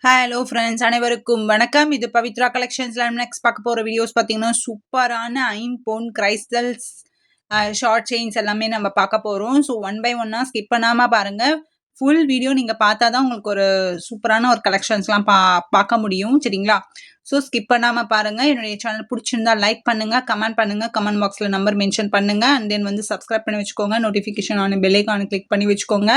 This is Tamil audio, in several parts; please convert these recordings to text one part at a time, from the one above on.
ஹலோ ஃப்ரெண்ட்ஸ் அனைவருக்கும் வணக்கம். இது பவித்ரா கலெக்ஷன்ஸ்ல நெக்ஸ்ட் பார்க்க போற வீடியோஸ் பார்த்தீங்கன்னா சூப்பரான ஐம்பொன் கிரைஸ்டல்ஸ் ஷார்ட் செயின்ஸ் எல்லாமே நம்ம பார்க்க போறோம். ஸோ ஒன் பை ஒன்னா ஸ்கிப் பண்ணாம பாருங்க. ஃபுல் வீடியோ நீங்க பார்த்தா தான் உங்களுக்கு ஒரு சூப்பரான ஒரு கலெக்ஷன்ஸ்லாம் பார்க்க முடியும். சரிங்களா? ஸோ ஸ்கிப் பண்ணாம பாருங்க. என்னுடைய சேனல் பிடிச்சிருந்தா லைக் பண்ணுங்க, கமெண்ட் பண்ணுங்க, கமெண்ட் பாக்ஸ்ல நம்பர் மென்ஷன் பண்ணுங்க. அண்ட் தென் வந்து சப்ஸ்கிரைப் பண்ணி வச்சுக்கோங்க. நோட்டிஃபிகேஷன் ஆன் பெல் ஐகானை கிளிக் பண்ணி வச்சுக்கோங்க.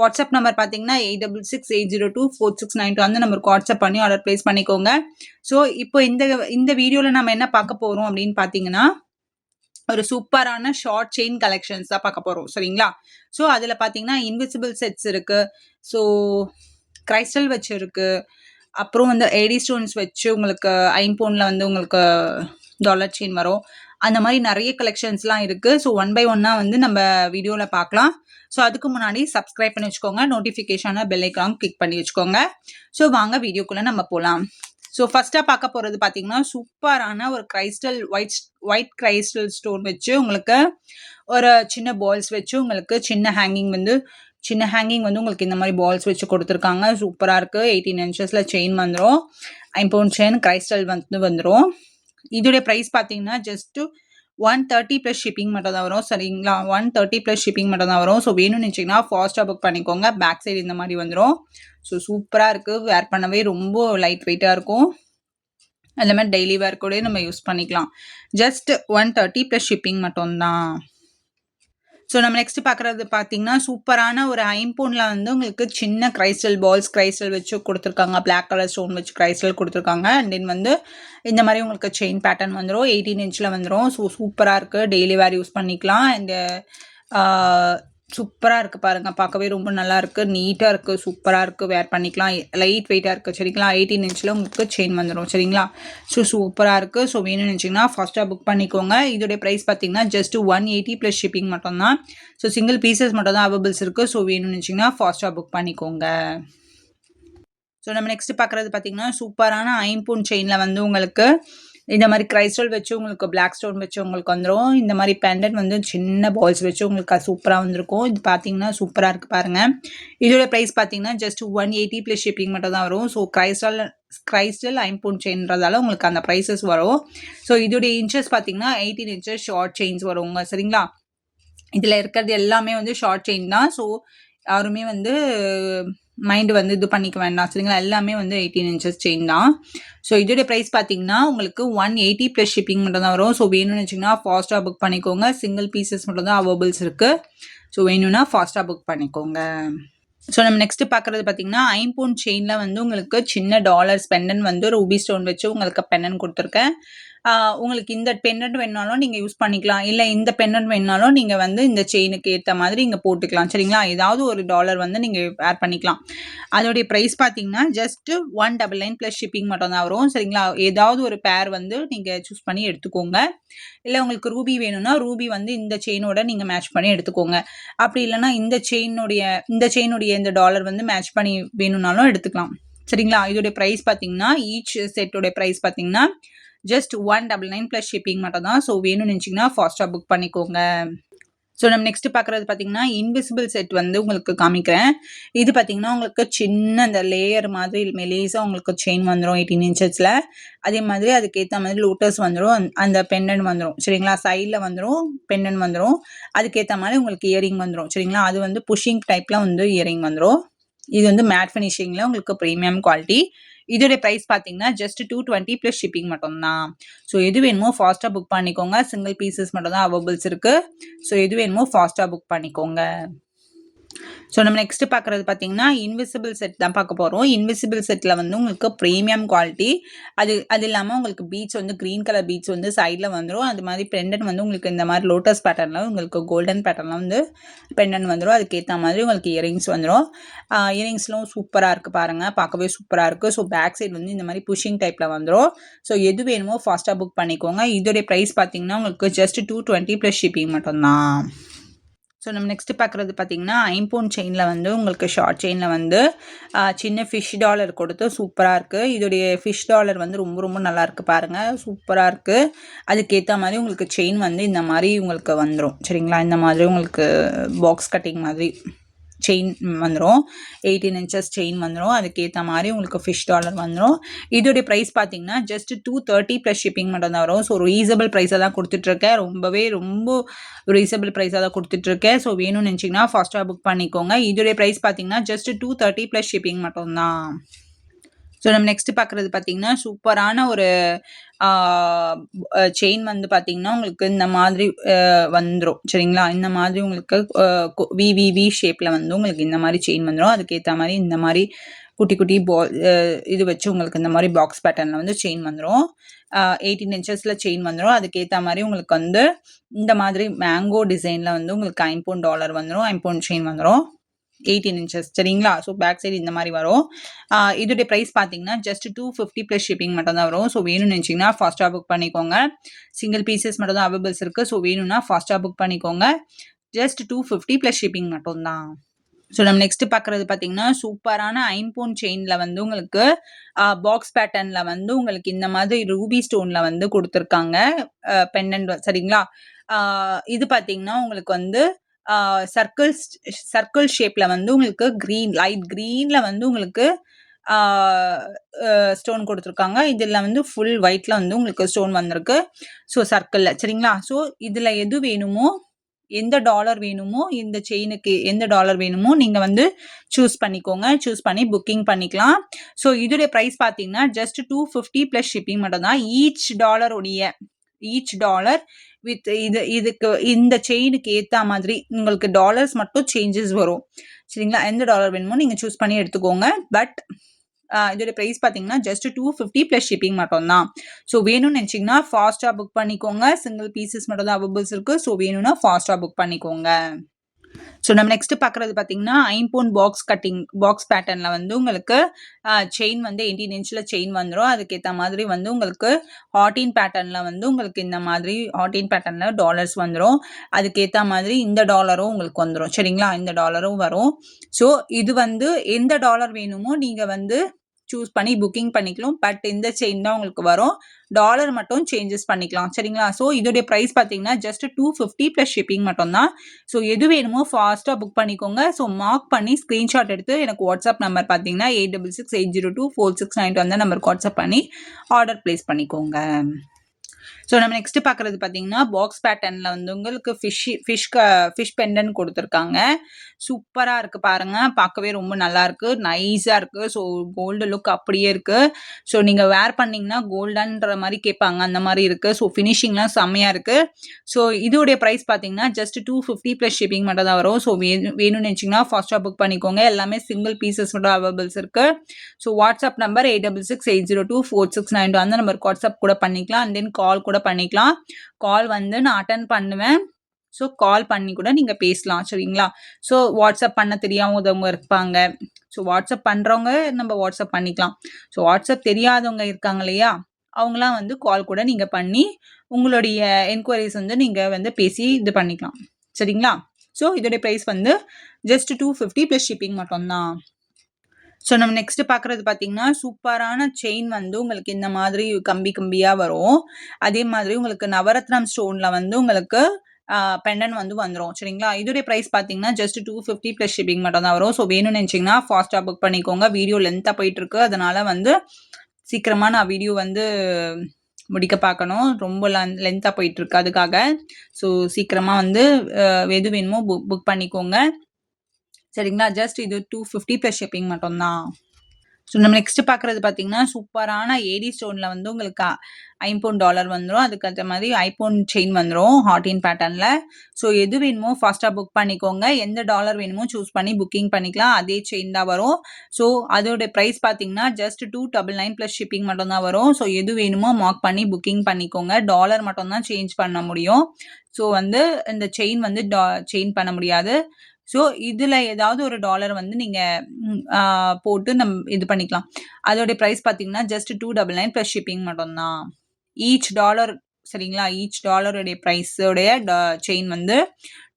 வாட்ஸ்அப் நம்பர் பார்த்தீங்கன்னா 8668024692 அந்த நம்பருக்கு வாட்ஸ்அப் பண்ணி ஆர்டர் பிளேஸ் பண்ணிக்கோங்க. ஸோ இப்போ இந்த வீடியோவில் நம்ம என்ன பார்க்க போகிறோம் அப்படின்னு பார்த்தீங்கன்னா ஒரு சூப்பரான ஷார்ட் செயின் கலெக்ஷன்ஸ் தான் பார்க்க போகிறோம். சரிங்களா? ஸோ அதில் பார்த்தீங்கன்னா இன்விசிபிள் செட்ஸ் இருக்குது. ஸோ கிரைஸ்டல் வச்சு இருக்குது. அப்புறம் வந்து ஏடி ஸ்டோன்ஸ் வச்சு உங்களுக்கு ஐம்பொனில் வந்து உங்களுக்கு டாலர் செயின் வரும். அந்த மாதிரி நிறைய கலெக்ஷன்ஸ்லாம் இருக்குது. ஸோ ஒன் பை ஒன்னாக வந்து நம்ம வீடியோவில் பார்க்கலாம். ஸோ அதுக்கு முன்னாடி சப்ஸ்கிரைப் பண்ணி வச்சுக்கோங்க. நோட்டிஃபிகேஷனை பெல் ஐக்கான் கிளிக் பண்ணி வச்சுக்கோங்க. ஸோ வாங்க வீடியோக்குள்ளே நம்ம போகலாம். ஸோ ஃபஸ்ட்டாக பார்க்க போகிறது பார்த்தீங்கன்னா சூப்பரான ஒரு கிரைஸ்டல் ஒயிட் கிரைஸ்டல் ஸ்டோன் வச்சு உங்களுக்கு ஒரு சின்ன பால்ஸ் வச்சு உங்களுக்கு சின்ன ஹேங்கிங் வந்து உங்களுக்கு இந்த மாதிரி பால்ஸ் வச்சு கொடுத்துருக்காங்க. சூப்பராக இருக்குது. 18 inchஸில் செயின் வந்துடும். ஐம்பவுண்ட் செயின் கிரைஸ்டல் வந்துடும். இதோடைய ப்ரைஸ் பார்த்தீங்கன்னா ஜஸ்ட்டு 130 ப்ளஸ் ஷிப்பிங் மட்டும் தான் வரும். சரிங்களா? 130 ப்ளஸ் ஷிப்பிங் மட்டும் தான் வரும். ஸோ வேணும்னு நினச்சிங்கன்னா ஃபாஸ்ட்டாக புக் பண்ணிக்கோங்க. பேக் சைடு இந்த மாதிரி வந்துடும். ஸோ சூப்பராக இருக்குது. வேர் பண்ணவே ரொம்ப லைட் வெயிட்டாக இருக்கும். அந்த மாதிரி டெய்லி வேர் கூட நம்ம யூஸ் பண்ணிக்கலாம். ஜஸ்ட் 130 ப்ளஸ் ஷிப்பிங் மட்டும்தான். ஸோ நம்ம நெக்ஸ்ட் பார்க்குறது பார்த்தீங்கன்னா சூப்பரான ஒரு ஐம்பொனில் வந்து உங்களுக்கு சின்ன கிரைஸ்டல் கிரைஸ்டல் வச்சு கொடுத்துருக்காங்க. பிளாக் கலர் ஸ்டோன் வச்சு கிரைஸ்டல் கொடுத்துருக்காங்க. அண்ட் தென் வந்து இந்த மாதிரி உங்களுக்கு செயின் பேட்டர்ன் வந்துடும். 18 inchல வந்துடும். ஸோ சூப்பராக இருக்குது. டெய்லி வேர் யூஸ் பண்ணிக்கலாம். அண்ட் சூப்பராக இருக்குது பாருங்கள். பார்க்கவே ரொம்ப நல்லா இருக்குது. நீட்டாக இருக்குது. சூப்பராக இருக்குது. வேர் பண்ணிக்கலாம். லைட் வெயிட்டாக இருக்குது. சரிங்களா? 18 inchல உங்களுக்கு செயின் வந்துடும். சரிங்களா? ஸோ சூப்பராக இருக்குது. ஸோ வேணும்னு நினச்சிங்கன்னா ஃபஸ்ட்டாக புக் பண்ணிக்கோங்க. இதோடைய ப்ரைஸ் பார்த்தீங்கன்னா ஜஸ்ட் 180 ப்ளஸ் ஷிப்பிங் மட்டும்தான். ஸோ சிங்கிள் பீசஸ் மட்டும் தான் அவைலபிள்ஸ் இருக்குது. ஸோ வேணும்னு நினச்சிங்கன்னா ஃபாஸ்ட்டாக புக் பண்ணிக்கோங்க. ஸோ நம்ம நெக்ஸ்ட் பார்க்குறது பார்த்தீங்கன்னா சூப்பரான ஐம்பொன் செயினில் வந்து உங்களுக்கு இந்த மாதிரி கிரைஸ்டல் வச்சு உங்களுக்கு பிளாக் ஸ்டோன் வச்சு உங்களுக்கு வந்துடும். இந்த மாதிரி பெண்டன்ட் வந்து சின்ன பால்ஸ் வச்சு உங்களுக்கு சூப்பராக வந்திருக்கும். இது பார்த்தீங்கன்னா சூப்பராக இருக்குது பாருங்கள். இதோட ப்ரைஸ் பார்த்தீங்கன்னா ஜஸ்ட் 180 ப்ளஸ் ஷிப்பிங் மட்டும் தான் வரும். ஸோ கிரைஸ்டல் ஐம்பொன் செயின்றதால உங்களுக்கு அந்த ப்ரைஸஸ் வரும். ஸோ இதோடைய இன்ச்சஸ் பார்த்தீங்கன்னா 18 inches ஷார்ட் செயின்ஸ் வருங்க. சரிங்களா? இதில் இருக்கிறது எல்லாமே வந்து ஷார்ட் செயின் தான். ஸோ யாருமே வந்து மைண்டு வந்து இது பண்ணிக்க வேண்டாம். சரிங்களா? எல்லாமே வந்து 18 inches செயின் தான். ஸோ இதோடைய ப்ரைஸ் பார்த்தீங்கன்னா உங்களுக்கு 180 ப்ளஸ் ஷிப்பிங் மட்டும் தான் வரும். ஸோ வேணும்னு வச்சிங்கன்னா ஃபாஸ்ட்டாக புக் பண்ணிக்கோங்க. சிங்கிள் பீசஸ் மட்டும் தான் அவைலபிள்ஸ் இருக்குது. ஸோ வேணும்னா ஃபாஸ்ட்டாக புக் பண்ணிக்கோங்க. ஸோ நம்ம நெக்ஸ்ட் பார்க்குறது பார்த்தீங்கன்னா ஐம்பொன் செயினில் வந்து உங்களுக்கு சின்ன டாலர்ஸ் பெண்டன்ட் வந்து ரூபி ஸ்டோன் வச்சு உங்களுக்கு பெண்டன்ட் கொடுத்துருக்கேன். உங்களுக்கு இந்த பெண்டன்ட் வேணுனாலும் நீங்கள் யூஸ் பண்ணிக்கலாம். இல்லை இந்த பெண்டன்ட் வேணுனாலும் நீங்கள் வந்து இந்த செயினுக்கு ஏற்ற மாதிரி இங்கே போட்டுக்கலாம். சரிங்களா? ஏதாவது ஒரு டாலர் வந்து நீங்கள் வேர் பண்ணிக்கலாம். அதோடைய ப்ரைஸ் பார்த்தீங்கன்னா ஜஸ்ட்டு 199 ப்ளஸ் ஷிப்பிங் மட்டும் தான் வரும். சரிங்களா? ஏதாவது ஒரு பேர் வந்து நீங்கள் சூஸ் பண்ணி எடுத்துக்கோங்க. இல்லை உங்களுக்கு ரூபி வேணும்னா ரூபி வந்து இந்த செயினோட நீங்கள் மேட்ச் பண்ணி எடுத்துக்கோங்க. அப்படி இல்லைனா இந்த செயினுடைய இந்த டாலர் வந்து மேட்ச் பண்ணி வேணும்னாலும் எடுத்துக்கலாம். சரிங்களா? இதோடைய ப்ரைஸ் பார்த்தீங்கன்னா ஈச் செட்டோடைய ப்ரைஸ் பார்த்தீங்கன்னா ஜஸ்ட் 199 ப்ளஸ் ஷிப்பிங் மட்டும் தான். ஸோ வேணும்னு நினச்சிங்கன்னா ஃபாஸ்ட்டாக புக் பண்ணிக்கோங்க. ஸோ நம்ம நெக்ஸ்ட் பார்க்குறது பார்த்தீங்கன்னா இன்விசிபிள் செட் வந்து உங்களுக்கு காமிக்கிறேன். இது பார்த்தீங்கன்னா உங்களுக்கு சின்ன அந்த லேயர் மாதிரி மெலேஸாக உங்களுக்கு செயின் வந்துடும் 18 inchஸில். அதே மாதிரி அதுக்கேற்ற மாதிரி லோட்டஸ் வந்துடும். அந்த பெண்டன்ட் வந்துடும். சரிங்களா? சைடில் வந்துடும். பெண்டன்ட் வந்துடும். அதுக்கேற்ற மாதிரி உங்களுக்கு இயரிங் வந்துடும். சரிங்களா? அது வந்து புஷிங் டைப்பில் வந்து இயரிங் வந்துடும். இது வந்து மேட் ஃபினிஷிங்கில் உங்களுக்கு ப்ரீமியம் குவாலிட்டி. இதோடைய ப்ரைஸ் பார்த்தீங்கன்னா ஜஸ்ட் 220 ப்ளஸ் ஷிப்பிங் மட்டும்தான். ஸோ எது வேணுமோ ஃபாஸ்ட்டாக புக் பண்ணிக்கோங்க. சிங்கிள் பீசஸ் மட்டும் தான் அவைலபிள்ஸ் இருக்குது. ஸோ எது வேணுமோ ஃபாஸ்ட்டாக புக் பண்ணிக்கோங்க. ஸோ நம்ம நெக்ஸ்ட் பார்க்குறது பார்த்தீங்கன்னா இன்விசிபிள் செட் தான் பார்க்க போகிறோம். இன்விசிபிள் செட்டில் வந்து உங்களுக்கு ப்ரீமியம் குவாலிட்டி. அது இல்லாமல் உங்களுக்கு பீட்ஸ் வந்து க்ரீன் கலர் பீட்ஸ் வந்து சைடில் வந்துடும். அது மாதிரி பெண்டன்ட் வந்து உங்களுக்கு இந்த மாதிரி லோட்டஸ் பேட்டர்னில் உங்களுக்கு கோல்டன் பேட்டர்னில் வந்து பெண்டன்ட் வந்துடும். அதுக்கேற்ற மாதிரி உங்களுக்கு இயரிங்ஸ் வந்துடும். இயரிங்ஸ்லாம் சூப்பராக இருக்குது பாருங்கள். பார்க்கவே சூப்பராக இருக்குது. ஸோ பேக் சைடு வந்து இந்த மாதிரி புஷிங் டைப்பில் வந்துடும். ஸோ எது வேணுமோ ஃபாஸ்ட்டாக புக் பண்ணிக்கோங்க. இதோடைய ப்ரைஸ் பார்த்தீங்கன்னா உங்களுக்கு ஜஸ்ட் 220 ப்ளஸ் ஷிப்பிங் மட்டும்தான். ஸோ நம்ம நெக்ஸ்ட் பார்க்குறது பார்த்தீங்கன்னா ஐம்பொன் செயினில் வந்து உங்களுக்கு ஷார்ட் செயினில் வந்து சின்ன ஃபிஷ் டாலர் கொடுத்து சூப்பராக இருக்குது. இதோடைய ஃபிஷ் டாலர் வந்து ரொம்ப ரொம்ப நல்லா இருக்குது பாருங்கள். சூப்பராக இருக்குது. அதுக்கேற்ற மாதிரி உங்களுக்கு செயின் வந்து இந்த மாதிரி உங்களுக்கு வந்துடும். சரிங்களா? இந்த மாதிரி உங்களுக்கு பாக்ஸ் கட்டிங் மாதிரி செயின் வந்துடும். 18 இன்ச்சஸ் செயின் வந்துடும். அதுக்கேற்ற மாதிரி உங்களுக்கு ஃபிஷ் டாலர் வந்துடும். இதோடைய ப்ரைஸ் பார்த்தீங்கன்னா ஜஸ்ட் 230 ப்ளஸ் ஷிப்பிங் மட்டும் தான் வரும். ஸோ ரீசனபிள் ப்ரைஸாக தான் கொடுத்துட்ருக்கேன். ரொம்ப ரீசனபிள் ப்ரைஸாக தான் கொடுத்துட்ருக்கேன். ஸோ வேணும்னு நினச்சிங்கன்னா ஃபாஸ்ட்டாக புக் பண்ணிக்கோங்க. இதோடைய ப்ரைஸ் பார்த்தீங்கன்னா ஜஸ்ட் 230 ப்ளஸ் ஷிப்பிங் மட்டும்தான். ஸோ நம்ம நெக்ஸ்ட் பார்க்குறது பார்த்தீங்கன்னா சூப்பரான ஒரு செயின் வந்து பார்த்தீங்கன்னா உங்களுக்கு இந்த மாதிரி வந்துடும். சரிங்களா? இந்த மாதிரி உங்களுக்கு விவிவி ஷேப்பில் வந்து உங்களுக்கு இந்த மாதிரி செயின் வந்துடும். அதுக்கேற்ற மாதிரி இந்த மாதிரி குட்டி குட்டி இது வச்சு உங்களுக்கு இந்த மாதிரி பாக்ஸ் பேட்டர்னில் வந்து செயின் வந்துடும். 18 இன்ச்சஸில் செயின் வந்துடும். அதுக்கேற்ற மாதிரி உங்களுக்கு வந்து இந்த மாதிரி மேங்கோ டிசைனில் வந்து உங்களுக்கு $5 வந்துடும். $5 செயின் வந்துடும். 18 இன்ச்சஸ். சரிங்களா? ஸோ பேக் சைடு இந்த மாதிரி வரும். இதோடைய ப்ரைஸ் பார்த்தீங்கன்னா ஜஸ்ட் 250 ப்ளஸ் ஷிப்பிங் மட்டும் தான் வரும். ஸோ வேணும்னு நினச்சிங்கன்னா ஃபாஸ்ட்டாக புக் பண்ணிக்கோங்க. சிங்கிள் பீசஸ் மட்டும் தான் அவைலபிள்ஸ் இருக்குது. ஸோ வேணும்னா ஃபாஸ்ட்டாக புக் பண்ணிக்கோங்க. ஜஸ்ட் 250 ப்ளஸ் ஷிப்பிங் மட்டும்தான். ஸோ நம்ம நெக்ஸ்ட் பார்க்குறது பார்த்தீங்கன்னா சூப்பரான ஐம்போன் செயினில் வந்து உங்களுக்கு பாக்ஸ் பேட்டர்னில் வந்து உங்களுக்கு இந்த மாதிரி ரூபி ஸ்டோனில் வந்து கொடுத்துருக்காங்க பெண்டன்ட். சரிங்களா? இது பார்த்தீங்கன்னா உங்களுக்கு வந்து சர்க்கிள் ஷேப்ல வந்து உங்களுக்கு லைட் கிரீன்ல வந்து உங்களுக்கு ஸ்டோன் கொடுத்துருக்காங்க. இதில் வந்து ஃபுல் ஒயிட்ல வந்து உங்களுக்கு ஸ்டோன் வந்திருக்கு. ஸோ சர்க்கிளில். சரிங்களா? ஸோ இதில் எது வேணுமோ, எந்த டாலர் வேணுமோ, இந்த செயினுக்கு எந்த டாலர் வேணுமோ நீங்கள் வந்து சூஸ் பண்ணிக்கோங்க. சூஸ் பண்ணி புக்கிங் பண்ணிக்கலாம். ஸோ இதோடைய ப்ரைஸ் பார்த்தீங்கன்னா ஜஸ்ட் 250 ப்ளஸ் ஷிப்பிங் மட்டும் தான். ஈச் டாலர் வித் இதுக்கு இந்த செயினுக்கு ஏற்ற மாதிரி உங்களுக்கு டாலர்ஸ் மட்டும் சேஞ்சஸ் வரும். சரிங்களா? எந்த டாலர் வேணுமோ நீங்கள் சூஸ் பண்ணி எடுத்துக்கோங்க. பட் இதோட ப்ரைஸ் பார்த்தீங்கன்னா ஜஸ்ட் 250 ப்ளஸ் ஷிப்பிங் மட்டும் தான். ஸோ வேணும்னு நினச்சிங்கன்னா ஃபாஸ்ட்டாக புக் பண்ணிக்கோங்க. சிங்கிள் பீசஸ் மட்டும் தான் அவைலபிள்ஸ் இருக்குது. ஸோ வேணும்னா ஃபாஸ்ட்டாக புக் பண்ணிக்கோங்க. ஸோ நம்ம நெக்ஸ்ட் பார்க்குறது பார்த்தீங்கன்னா ஐம்போன் பாக்ஸ் பேட்டர்னில் வந்து உங்களுக்கு செயின் வந்து 18 இன்ச்சில் செயின் வந்துடும். அதுக்கேற்ற மாதிரி வந்து உங்களுக்கு ஹார்டின் பேட்டர்னில் வந்து உங்களுக்கு இந்த மாதிரி ஹார்டின் பேட்டர்னில் டாலர்ஸ் வந்துடும். அதுக்கேற்ற மாதிரி இந்த டாலரும் உங்களுக்கு வந்துடும். சரிங்களா? இந்த டாலரும் வரும். ஸோ இது வந்து எந்த டாலர் வேணுமோ நீங்கள் வந்து சூஸ் பண்ணி புக்கிங் பண்ணிக்கலாம். பட் இந்த செயின் தான் உங்களுக்கு வரும். டாலர் மட்டும் சேஞ்சஸ் பண்ணிக்கலாம். சரிங்களா? ஸோ இதோடைய ப்ரைஸ் பார்த்தீங்கன்னா ஜஸ்ட் 250 ப்ளஸ் ஷிப்பிங் மட்டும் தான். ஸோ எது வேணுமோ ஃபாஸ்ட்டாக புக் பண்ணிக்கோங்க. ஸோ மார்க் பண்ணி ஸ்க்ரீன்ஷாட் எடுத்து எனக்கு வாட்ஸ்அப் நம்பர் பார்த்தீங்கன்னா 8668024692 அந்த நம்பருக்கு வாட்ஸ்அப் பண்ணி ஆர்டர் பிளேஸ் பண்ணிக்கோங்க. ஸோ நம்ம நெக்ஸ்ட் பார்க்குறது பார்த்தீங்கன்னா பாக்ஸ் பேட்டர்னில் வந்து உங்களுக்கு ஃபிஷ் பெண்டன் கொடுத்துருக்காங்க. சூப்பராக இருக்குது பாருங்கள். பார்க்கவே ரொம்ப நல்லாயிருக்கு. நைஸாக இருக்குது. ஸோ கோல்டு லுக் அப்படியே இருக்குது. ஸோ நீங்கள் வேர் பண்ணிங்கன்னா கோல்டன்ற மாதிரி கேட்பாங்க. அந்த மாதிரி இருக்குது. ஸோ ஃபினிஷிங்லாம் செம்மையாக இருக்குது. ஸோ இதோடைய ப்ரைஸ் பார்த்தீங்கன்னா ஜஸ்ட் 250 ப்ளஸ் ஷிப்பிங் மட்டும் தான் வரும். ஸோ வேணும்னு நினச்சிங்கன்னா ஃபாஸ்ட்டாக புக் பண்ணிக்கோங்க. எல்லாமே சிங்கிள் பீசஸ் மட்டும் அவைலபிள்ஸ் இருக்குது. ஸோ வாட்ஸ்அப் நம்பர் 8668024692 அந்த நம்பருக்கு வாட்ஸ்அப் கூட பண்ணிக்கலாம். அண்ட் தென் கால் கூட பண்ணிக்கலாம். கால் வந்து நான் அட்டன் பண்ணுவேன். ஸோ கால் பண்ணி கூட நீங்கள் பேசலாம். சரிங்களா? ஸோ வாட்ஸ்அப் பண்ண தெரியாதவங்க இருப்பாங்க. ஸோ வாட்ஸ்அப் பண்ணுறவங்க நம்ம வாட்ஸ்அப் பண்ணிக்கலாம். ஸோ வாட்ஸ்அப் தெரியாதவங்க இருக்காங்க இல்லையா? அவங்களாம் வந்து கால் கூட நீங்கள் பண்ணி உங்களுடைய என்கொயரிஸ் வந்து நீங்கள் வந்து பேசி இது பண்ணிக்கலாம். சரிங்களா? ஸோ இதோடைய ப்ரைஸ் வந்து ஜஸ்ட் 250 ப்ளஸ் ஷிப்பிங் மட்டும்தான். ஸோ நம்ம நெக்ஸ்ட் பார்க்குறது பார்த்தீங்கன்னா சூப்பரான செயின் வந்து உங்களுக்கு இந்த மாதிரி கம்பியாக வரும். அதே மாதிரி உங்களுக்கு நவரத்னம் ஸ்டோனில் வந்து உங்களுக்கு பெண்டன் வந்து வந்துடும். சரிங்களா? இதோடைய ப்ரைஸ் பார்த்தீங்கன்னா ஜஸ்ட் 250 ப்ளஸ் ஷிப்பிங் மட்டும் தான் வரும். ஸோ வேணும்னு நினச்சிங்கன்னா ஃபாஸ்ட்டாக புக் பண்ணிக்கோங்க. வீடியோ லென்த்தாக போயிட்டுருக்கு. அதனால் வந்து சீக்கிரமாக நான் வீடியோ வந்து முடிக்க பார்க்கணும். ரொம்ப லென்த்தாக போயிட்டுருக்கு. அதுக்காக ஸோ சீக்கிரமாக வந்து எது வேணுமோ புக் பண்ணிக்கோங்க. சரிங்களா? ஜஸ்ட் இது 250 ப்ளஸ் ஷிப்பிங் மட்டும்தான். ஸோ நம்ம நெக்ஸ்ட் பார்க்குறது பார்த்தீங்கன்னா சூப்பரான ஏடி ஸ்டோனில் வந்து உங்களுக்கு $5 வந்துடும். அதுக்கேற்ற மாதிரி ஐபோன் செயின் வந்துடும் ஹார்டின் பேட்டர்னில். ஸோ எது வேணுமோ ஃபாஸ்ட்டாக புக் பண்ணிக்கோங்க. எந்த டாலர் வேணுமோ சூஸ் பண்ணி புக்கிங் பண்ணிக்கலாம். அதே செயின் தான் வரும். ஸோ அதோட ப்ரைஸ் பார்த்தீங்கன்னா ஜஸ்ட் 299 ப்ளஸ் ஷிப்பிங் மட்டும் தான் வரும். ஸோ எது வேணுமோ மார்க் பண்ணி புக்கிங் பண்ணிக்கோங்க. டாலர் மட்டும் தான் சேஞ்ச் பண்ண முடியும். ஸோ வந்து இந்த செயின் வந்து சேஞ்ச் பண்ண முடியாது. ஸோ இதில் ஏதாவது ஒரு டாலர் வந்து நீங்கள் போட்டு இது பண்ணிக்கலாம். அதோடைய ப்ரைஸ் பார்த்தீங்கன்னா ஜஸ்ட் 299 ப்ளஸ் ஷிப்பிங் மட்டும்தான். Each dollar. சரிங்களா? ஈச் டாலருடைய ப்ரைஸோடைய செயின் வந்து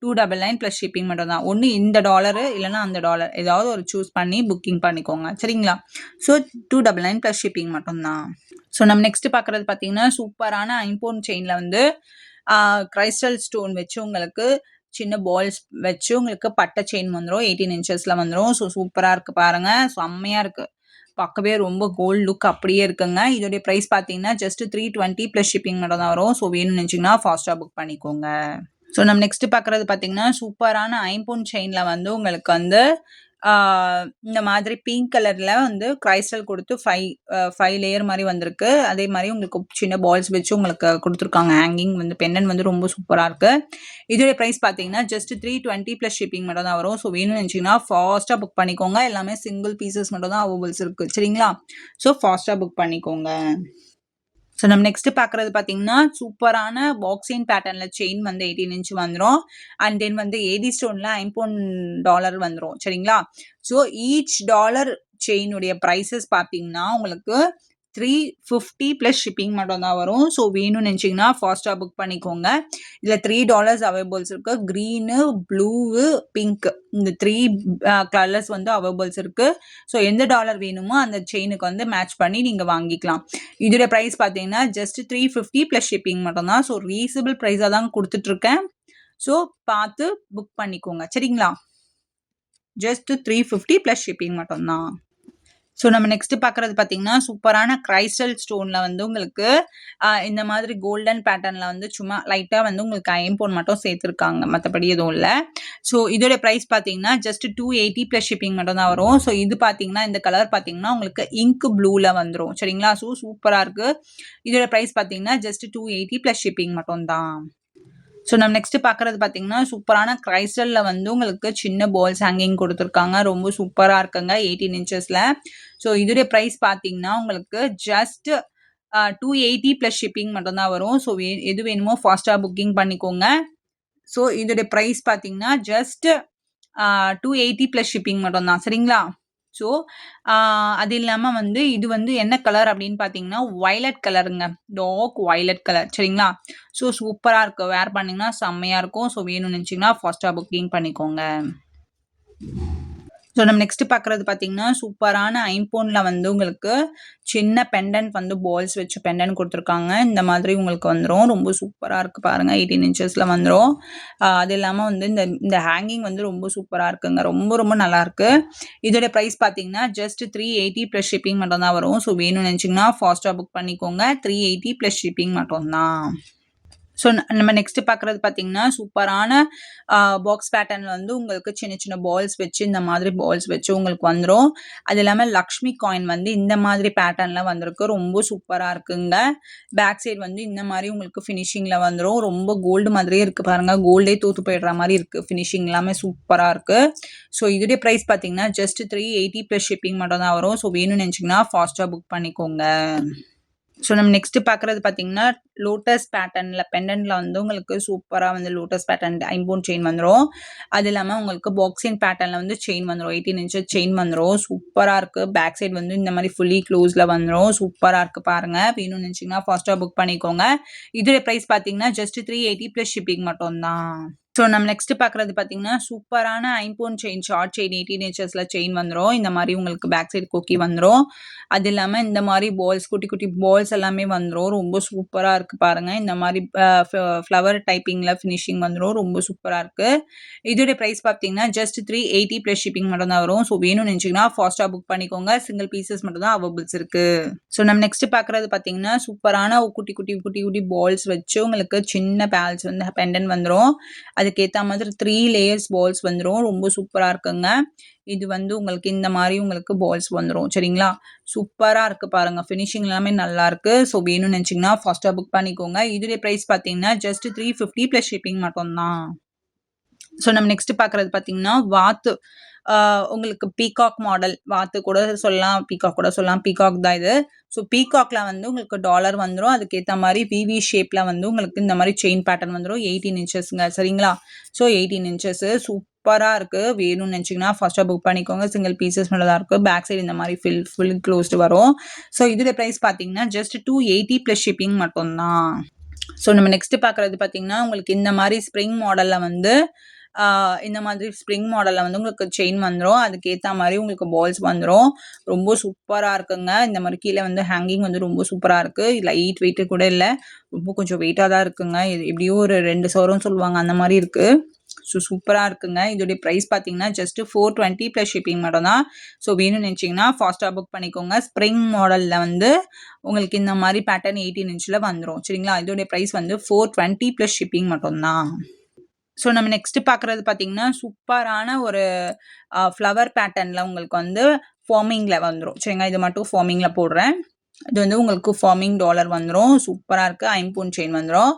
299 ப்ளஸ் ஷிப்பிங் மட்டும் தான். ஒன்று இந்த டாலரு இல்லைனா அந்த டாலர் ஏதாவது ஒரு சூஸ் பண்ணி புக்கிங் பண்ணிக்கோங்க. சரிங்களா? ஸோ 299 ப்ளஸ் ஷிப்பிங் மட்டும்தான். ஸோ நம்ம நெக்ஸ்ட் பார்க்குறது பார்த்தீங்கன்னா சூப்பரான ஐம்போன் செயினில் வந்து கிரைஸ்டல் ஸ்டோன் வச்சு உங்களுக்கு சின்ன பால்ஸ் வச்சு உங்களுக்கு பட்டை செயின் வந்துரும். 18 இன்ச்சஸ்ல வந்துரும். ஸோ சூப்பரா இருக்கு பாருங்க. செம்மையா இருக்கு. பார்க்கவே ரொம்ப கோல்ட் லுக் அப்படியே இருக்குங்க. இதோடைய பிரைஸ் பார்த்தீங்கன்னா, ஜஸ்ட் 320 ப்ளஸ் ஷிப்பிங் மட்டும் தான் வரும். ஸோ வேணும்னு நினைச்சீங்கன்னா ஃபாஸ்ட்டா புக் பண்ணிக்கோங்க. ஸோ நம்ம நெக்ஸ்ட் பார்க்குறது பார்த்தீங்கன்னா, சூப்பரான ஐம்பொன் செயின்ல வந்து உங்களுக்கு வந்து இந்த மாதிரி பிங்க் கலர்ல வந்து கிரைஸ்டல் கொடுத்து 5 லேயர் மாரி வந்திருக்கு. அதே மாரி உங்களுக்கு சின்ன பால்ஸ் வச்சு உங்களுக்கு குடுத்துருக்காங்க. ஹேங்கிங் வந்து பெண்டன்ட் வந்து ரொம்ப சூப்பரா இருக்கு. இதோட பிரைஸ் பார்த்தீங்கன்னா, ஜஸ்ட் 320 ப்ளஸ் ஷிப்பிங் மட்டும் தான் வரும். ஸோ வேணும்னு நினைச்சீங்கன்னா ஃபாஸ்ட்டா புக் பண்ணிக்கோங்க. எல்லாமே சிங்கிள் பீசஸ் மட்டும் தான் அவைலபிள்ஸ் இருக்கு. சரிங்களா? ஸோ ஃபாஸ்ட்டா புக் பண்ணிக்கோங்க. ஸோ நம்ம நெக்ஸ்ட் பார்க்குறது பார்த்தீங்கன்னா, சூப்பரான பாக்ஸின் பேட்டர்ன்ல செயின் வந்து 18 இன்ச் வந்துரும். அண்ட் தென் வந்து ஏடி ஸ்டோன்ல $50 வந்துரும். சரிங்களா? ஸோ ஈச் டாலர் செயினுடைய பிரைஸஸ் பார்த்தீங்கன்னா, உங்களுக்கு 350 ப்ளஸ் ஷிப்பிங் மட்டும் தான் வரும். ஸோ வேணும்னு நினச்சிங்கன்னா ஃபாஸ்ட்டாக புக் பண்ணிக்கோங்க. இதில் $3 அவைலபிள்ஸ் இருக்கு. க்ரீனு, ப்ளூவு, பிங்க் இந்த 3 கலர்ஸ் வந்து அவைலபிள்ஸ் இருக்கு. ஸோ எந்த டாலர் வேணுமோ அந்த செயினுக்கு வந்து மேட்ச் பண்ணி நீங்கள் வாங்கிக்கலாம். இதோட ப்ரைஸ் பார்த்தீங்கன்னா ஜஸ்ட் 350 ப்ளஸ் ஷிப்பிங் மட்டும் தான். ஸோ ரீசனபிள் ப்ரைஸாக தான் கொடுத்துட்ருக்கேன். ஸோ பார்த்து புக் பண்ணிக்கோங்க. சரிங்களா? ஜஸ்ட் 350 ப்ளஸ் ஷிப்பிங் மட்டும் தான். ஸோ நம்ம நெக்ஸ்ட் பார்க்குறது பார்த்தீங்கன்னா, சூப்பரான கிரைஸ்டல் ஸ்டோன்ல வந்து உங்களுக்கு இந்த மாதிரி கோல்டன் பேட்டர்ன்ல வந்து சும்மா லைட்டா வந்து உங்களுக்கு ஐம்பொன் மட்டும் சேர்த்துருக்காங்க. மற்றபடி எதுவும் இல்ல. ஸோ இதோட பிரைஸ் பார்த்தீங்கன்னா, ஜஸ்ட் 280 ப்ளஸ் ஷிப்பிங் மட்டும் தான் வரும். ஸோ இது பார்த்தீங்கன்னா, இந்த கலர் பார்த்தீங்கன்னா உங்களுக்கு இங்க் ப்ளூல வந்துரும். சரிங்களா? ஸோ சூப்பரா இருக்கு. இதோட பிரைஸ் பார்த்தீங்கன்னா, ஜஸ்ட் 280 ப்ளஸ் ஷிப்பிங் மட்டும் தான். ஸோ நம்ம நெக்ஸ்ட் பார்க்குறது பார்த்தீங்கன்னா, சூப்பரான கிரைஸ்டல்ல வந்து உங்களுக்கு சின்ன பால்ஸ் ஹேங்கிங் கொடுத்துருக்காங்க. ரொம்ப சூப்பரா இருக்குங்க. 18 இன்ச்சஸ்ல. ஸோ இதோடைய பிரைஸ் பார்த்தீங்கன்னா, உங்களுக்கு ஜஸ்ட் 280 ப்ளஸ் ஷிப்பிங் மட்டும் தான் வரும். ஸோ எது வேணுமோ ஃபாஸ்ட்டா புக்கிங் பண்ணிக்கோங்க. ஸோ இதோடைய பிரைஸ் பார்த்தீங்கன்னா, ஜஸ்ட் 280 ப்ளஸ் ஷிப்பிங் மட்டும் தான். சரிங்களா? ஸோ அது இல்லாமல் வந்து இது வந்து என்ன கலர் அப்படின்னு பார்த்தீங்கன்னா, வயலட் கலருங்க. Dark violet colour. சரிங்களா? ஸோ சூப்பராக இருக்கு. வேர் பண்ணிங்கன்னா செம்மையாக இருக்கும். ஸோ வேணும்னு நினச்சிங்கன்னா ஃபாஸ்ட்டாக புக்கிங் பண்ணிக்கோங்க. ஸோ நம்ம நெக்ஸ்ட் பார்க்குறது பார்த்தீங்கன்னா, சூப்பரான ஐம்பொன்ல வந்து உங்களுக்கு சின்ன பெண்டன்ட் வந்து பால்ஸ் வச்சு பெண்டன்ட் கொடுத்துருக்காங்க. இந்த மாதிரி உங்களுக்கு வந்துரும். ரொம்ப சூப்பரா இருக்கு பாருங்க. 18 இன்ச்சஸ்ல வந்துரும். அது இல்லாம வந்து இந்த ஹேங்கிங் வந்து ரொம்ப சூப்பரா இருக்குங்க. ரொம்ப ரொம்ப நல்லாயிருக்கு. இதோட பிரைஸ் பார்த்தீங்கன்னா, ஜஸ்ட் 380 ப்ளஸ் ஷிப்பிங் மட்டும் தான் வரும். ஸோ வேணும்னு நினச்சிங்கன்னா ஃபாஸ்ட்டாக புக் பண்ணிக்கோங்க. 380 ப்ளஸ் ஷிப்பிங் மட்டும் தான். ஸோ நம்ம நெக்ஸ்ட் பார்க்குறது பார்த்தீங்கன்னா, சூப்பரான பாக்ஸ் பேட்டர்ன்ல வந்து உங்களுக்கு சின்ன சின்ன பால்ஸ் வச்சு இந்த மாதிரி பால்ஸ் வச்சு உங்களுக்கு வந்துரும். அது இல்லாம லக்ஷ்மி காயின் வந்து இந்த மாதிரி பேட்டர்ன்ல வந்திருக்கு. ரொம்ப சூப்பரா இருக்குங்க. பேக் சைடு வந்து இந்த மாதிரி உங்களுக்கு ஃபினிஷிங்ல வந்துரும். ரொம்ப கோல்டு மாதிரியே இருக்கு பாருங்க. கோல்டே தூத்து போயிடுற மாதிரி இருக்கு. ஃபினிஷிங் எல்லாமே சூப்பரா இருக்கு. ஸோ இதோடைய பிரைஸ் பார்த்தீங்கன்னா, ஜஸ்ட் 380 ப்ளஸ் ஷிப்பிங் மட்டும் தான் வரும். ஸோ வேணும்னு நினச்சிங்கன்னா ஃபாஸ்ட்டாக புக் பண்ணிக்கோங்க. ஸோ நம்ம நெக்ஸ்ட் பார்க்குறது பார்த்தீங்கன்னா, லோட்டஸ் பேட்டர்ன்ல பெண்டன்ட்ல வந்து உங்களுக்கு சூப்பரா வந்து லோட்டஸ் பேட்டர்ன் ஐம்பொன் செயின் வந்துரும். அது இல்லாம உங்களுக்கு பாக்ஸின் பேட்டர்ன்ல வந்து செயின் வந்துரும். 18 இன்ச்சஸ் செயின் வந்துரும். சூப்பரா இருக்கு. பேக் சைடு வந்து இந்த மாதிரி ஃபுல்லி க்ளோஸ்ல வந்துரும். சூப்பரா இருக்கு பாருங்க. வேணும்னு நினச்சிங்கன்னா ஃபாஸ்ட்டாக புக் பண்ணிக்கோங்க. இதோட பிரைஸ் பார்த்தீங்கன்னா, ஜஸ்ட் 380 ப்ளஸ் ஷிப்பிங் மட்டும் தான். ஸோ நம்ம நெக்ஸ்ட் பார்க்குறது பார்த்தீங்கன்னா, சூப்பரான ஐம்பொன் செயின் ஷார்ட் செயின் 18 இன்ச்சஸ்ல செயின் வந்துரும். இந்த மாதிரி உங்களுக்கு பேக் சைடு கொக்கி வந்துரும். அது இல்லாம இந்த மாதிரி பால்ஸ் குட்டி குட்டி பால்ஸ் எல்லாமே வந்துரும். ரொம்ப சூப்பரா இருக்கு பாருங்க. இந்த மாதிரி ஃப்ளவர் டைப்பிங்ல ஃபினிஷிங் வந்துரும். ரொம்ப சூப்பரா இருக்கு. இதோட பிரைஸ் பார்த்தீங்கன்னா, ஜஸ்ட் 380 ப்ளஸ் ஷிப்பிங் மட்டும் தான் வரும். ஸோ வேணும்னு நினச்சிங்கன்னா ஃபாஸ்ட்டாக புக் பண்ணிக்கோங்க. சிங்கிள் பீசஸ் மட்டும் தான் அவைலபிள்ஸ் இருக்கு. ஸோ நம்ம நெக்ஸ்ட் பார்க்குறது பார்த்தீங்கன்னா, சூப்பரான குட்டி குட்டி குட்டி குட்டி பால்ஸ் வச்சு உங்களுக்கு சின்ன பேல்ஸ் வந்து பெண்டன்ட் வந்துரும். அதுக்கேற்ற மாதிரி 3 லேயர்ஸ் பால்ஸ் வந்துரும். ரொம்ப சூப்பரா இருக்குங்க. இது வந்து உங்களுக்கு இந்த மாதிரி உங்களுக்கு பால்ஸ் வந்துரும். சரிங்களா? சூப்பரா இருக்கு பாருங்க. ஃபினிஷிங் எல்லாமே நல்லா இருக்கு. ஸோ வேணும்னு நினச்சிங்கன்னா ஃபாஸ்ட்டாக புக் பண்ணிக்கோங்க. இதோடைய பிரைஸ் பார்த்தீங்கன்னா, ஜஸ்ட் 350 ப்ளஸ் ஷிப்பிங் மட்டும் தான். ஸோ நம்ம நெக்ஸ்ட் பார்க்குறது பார்த்தீங்கன்னா, வாத்து உங்களுக்கு பீகாக் மாடல் வாத்து கூட சொல்லலாம். பீகாக் கூட சொல்லலாம். பீகாக் தான் இது. ஸோ பீகாக்ல வந்து உங்களுக்கு டாலர் வந்துரும். அதுக்கேற்ற மாதிரி விவி ஷேப்ல வந்து உங்களுக்கு இந்த மாதிரி செயின் பேட்டர்ன் வந்துரும். 18 இன்ச்சஸ்ங்க. சரிங்களா? ஸோ 18 இன்ச்சஸ் சூப்பரா இருக்கு. வேணும்னு நினச்சிங்கன்னா ஃபர்ஸ்ட்டாக புக் பண்ணிக்கோங்க. சிங்கிள் பீசஸ் மட்டும் தான் இருக்கு. பேக் சைடு இந்த மாதிரி ஃபுல் க்ளோஸ்டு வரும். ஸோ இதோட பிரைஸ் பார்த்தீங்கன்னா, ஜஸ்ட் 280 ப்ளஸ் ஷிப்பிங் மட்டும் தான். ஸோ நம்ம நெக்ஸ்ட் பார்க்குறது பார்த்தீங்கன்னா, உங்களுக்கு இந்த மாதிரி ஸ்ப்ரிங் மாடல்ல வந்து இந்த மாதிரி ஸ்ப்ரிங் மாடல்ல வந்து உங்களுக்கு செயின் வந்துரும். அதுக்கேற்ற மாதிரி உங்களுக்கு பால்ஸ் வந்துரும். ரொம்ப சூப்பரா இருக்குங்க. இந்த மாதிரி கீழே வந்து ஹேங்கிங் வந்து ரொம்ப சூப்பரா இருக்கு. லைட் வெயிட் கூட இல்ல. ரொம்ப கொஞ்சம் வெயிட்டா தான் இருக்குங்க. இது எப்படியோ ஒரு 2 சவரம்னு சொல்லுவாங்க. அந்த மாதிரி இருக்கு. ஸோ சூப்பராக இருக்குங்க. இதோடைய ப்ரைஸ் பார்த்தீங்கன்னா ஜஸ்ட் 420 ப்ளஸ் ஷிப்பிங் மட்டும் தான். ஸோ வேணும்னு நினச்சிங்கன்னா ஃபாஸ்ட்டாக புக் பண்ணிக்கோங்க. ஸ்ப்ரிங் மாடலில் வந்து உங்களுக்கு இந்த மாதிரி பேட்டர்ன் 18 இன்ச்சில் வந்துடும் சரிங்களா. இதோடைய ப்ரைஸ் வந்து 420 ப்ளஸ் ஷிப்பிங் மட்டும்தான். ஸோ நம்ம நெக்ஸ்ட் பார்க்குறது பார்த்தீங்கன்னா சூப்பரான ஒரு ஃப்ளவர் பேட்டர்னில் உங்களுக்கு வந்து ஃபார்மிங்கில் வந்துடும் சரிங்களா. இது மட்டும் ஃபார்மிங்கில் போடுறேன். இது வந்து உங்களுக்கு ஃபார்மிங் டாலர் வந்துடும். சூப்பராக இருக்குது. ஐம்பொன் செயின் வந்துடும்.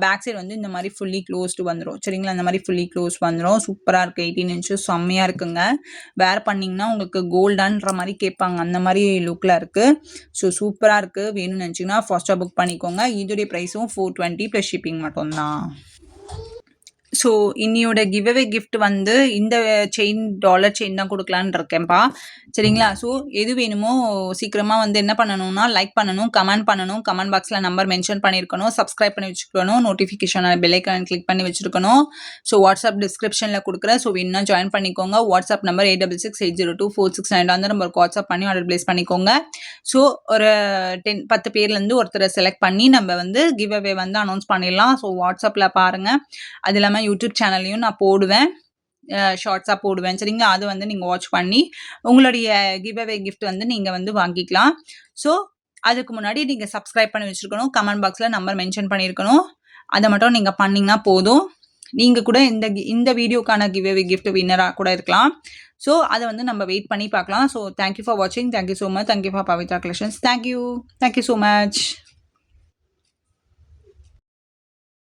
பேக் சைடு வந்து இந்த மாதிரி ஃபுல்லி க்ளோஸ்டு வந்துடும் சரிங்களா. இந்த மாதிரி ஃபுல்லி க்ளோஸ் வந்துடும். சூப்பராக இருக்குது. 18 இன்ச்சஸ் செம்மையாக இருக்குங்க. வேர் பண்ணிங்கன்னா உங்களுக்கு கோல்டான்ற மாதிரி கேட்பாங்க. அந்த மாதிரி லுக்கில் இருக்குது. ஸோ சூப்பராக இருக்குது. வேணும்னு நினச்சிங்கன்னா ஃபாஸ்ட்டாக புக் பண்ணிக்கோங்க. இதோடைய ப்ரைஸும் 420 ப்ளஸ் ஷிப்பிங் மட்டும்தான். ஸோ இன்னியோட கிவ்அவே கிஃப்ட் வந்து இந்த டாலர் செயின் தான் கொடுக்கலான்னு இருக்கேன்ப்பா சரிங்களா. ஸோ எது வேணுமோ சீக்கிரமாக வந்து என்ன பண்ணணும்னா லைக் பண்ணணும், கமெண்ட் பண்ணணும், கமெண்ட் பாக்ஸில் நம்பர் மென்ஷன் பண்ணியிருக்கணும், சப்ஸ்கிரைப் பண்ணி வச்சுக்கணும், நோட்டிஃபிகேஷன் பெல் ஐக்கான் கிளிக் பண்ணி வச்சுருக்கணும். ஸோ வாட்ஸ்அப் டிஸ்கிரிப்ஷனில் கொடுக்குறேன். ஸோ வேணும்னா ஜாயின் பண்ணிக்கோங்க. வாட்ஸ்அப் நம்பர் 8668024629 அந்த நம்பருக்கு வாட்ஸ்அப் பண்ணி ஆர்டர் ப்ளேஸ் பண்ணிக்கோங்க. ஸோ ஒரு 10 பேர்லேருந்து ஒருத்தரை செலக்ட் பண்ணி நம்ம வந்து கிவ்அவே வந்து அனௌன்ஸ் பண்ணிடலாம். ஸோ வாட்ஸ்அப்பில் பாருங்கள். அது இல்லாமல் யூடியூப் சேனல்லையும் நான் போடுவேன், ஷார்ட்ஸாக போடுவேன் சரிங்களா. அது வந்து நீங்கள் வாட்ச் பண்ணி உங்களுடைய கிவ்அவே கிஃப்ட் வந்து நீங்கள் வந்து வாங்கிக்கலாம். ஸோ அதுக்கு முன்னாடி நீங்கள் சப்ஸ்கிரைப் பண்ணி வச்சுருக்கணும், கமெண்ட் பாக்ஸில் நம்பர் மென்ஷன் பண்ணியிருக்கணும். அதை மட்டும் நீங்கள் பண்ணிங்கன்னா போதும். நீங்கள் கூட இந்த வீடியோக்கான கிவ்அவே கிஃப்ட் வின்னராக கூட இருக்கலாம். ஸோ அதை வந்து நம்ம வெயிட் பண்ணி பார்க்கலாம். ஸோ தேங்க்யூ ஃபார் வாட்சிங். Thank you so much. Thank you for Pavithra collections. Thank you so much.